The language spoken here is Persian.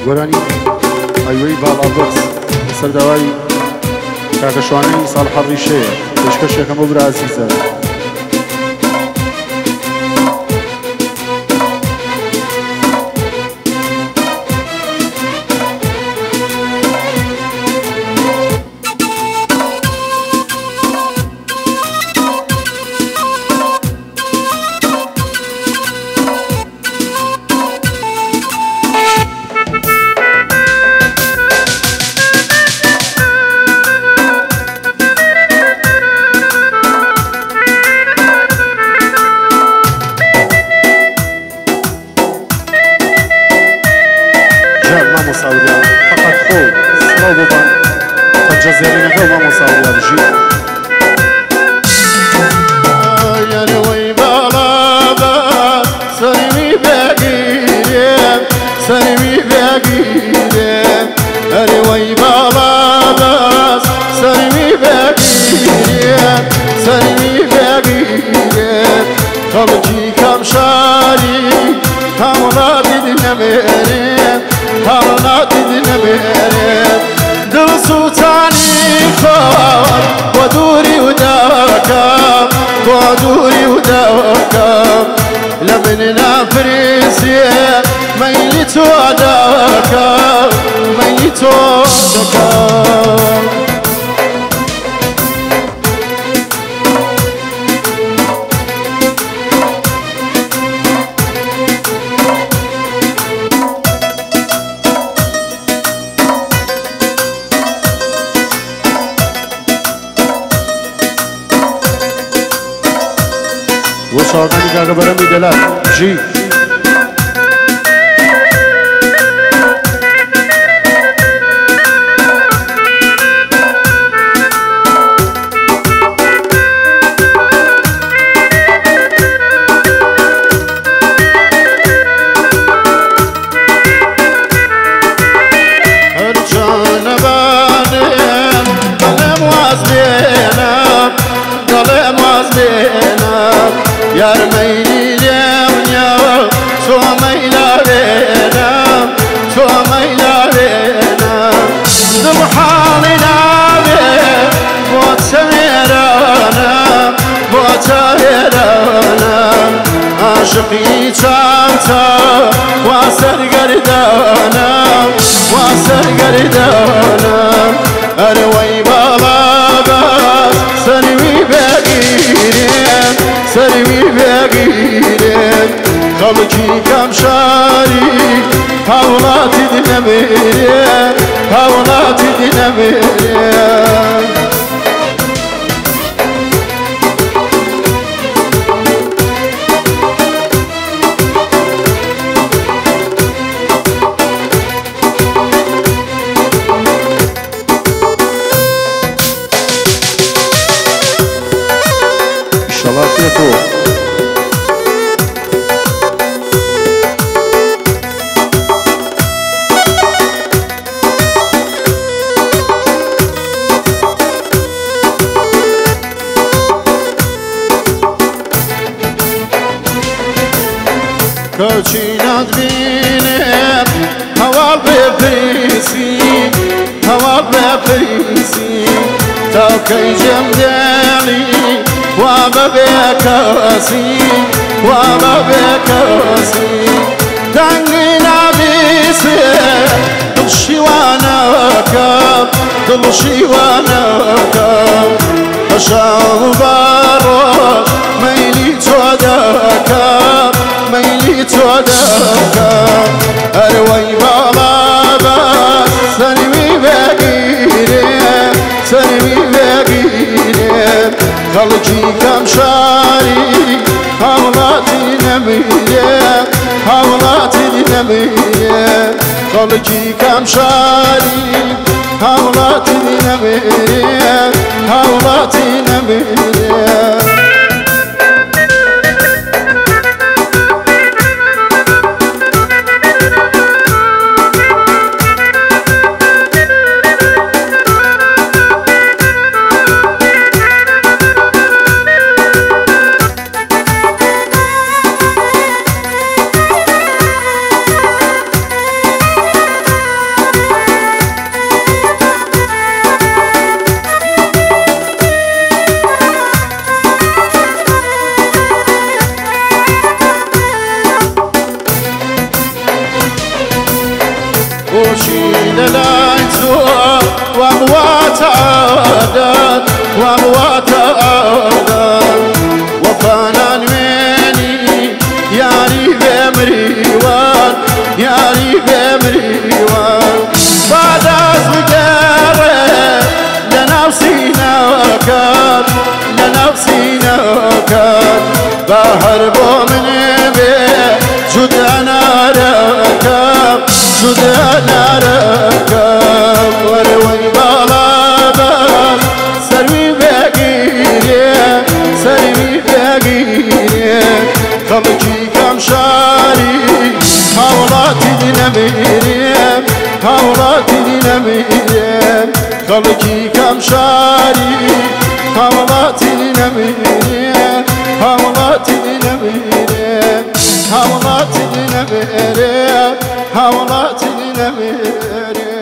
گۆرانی ئەیوەی باڵادۆکس سەرداوای کاکەشوانەی ساڵح ڕیشەیە پێشکەشێکەکەم بۆ برا عەزیزە. وصاغني كاكا برمي دلال جي عاشقی چانتا واسر گردانم واسر گردانم اروی بالا باز سروی بگیرم سروی بگیرم خلقی کمشاری حولاتی دنمیرم حولاتی دنمیرم كوچينات بينك هوا بفريسي هوا بفريسي توكي جمدالي وابا بكاسي وابا بكاسي دنگنا بيسي دلشي واناكا دلشي واناكا أشعر باروش ميلي توداكا ميلي توداكا أروي بابا سلمي بقيري سلمي بقيري خلقي كمشاري حولاتي نمية حولاتي نمية خلقي كمشاري حولاتي نمية حولاتي نمية للايتو واموات عادات واموات عادات وفانا نويني ياري بمريوان ياري بمريوان بعد أزوجاره لنفسي نوكر لنفسي نوكر بهربو من بيه جد أنا ركب جد أنا ركب وروي بالابان سروي بقيري سروي بقيري خلقي كم شاري هولاتي ديناميريم هولاتي ديناميريم خلقي كم شاري هولاتي ديناميريم هولاتي ديناميريم هولاتي ديناميريم هولاتي ديناميريم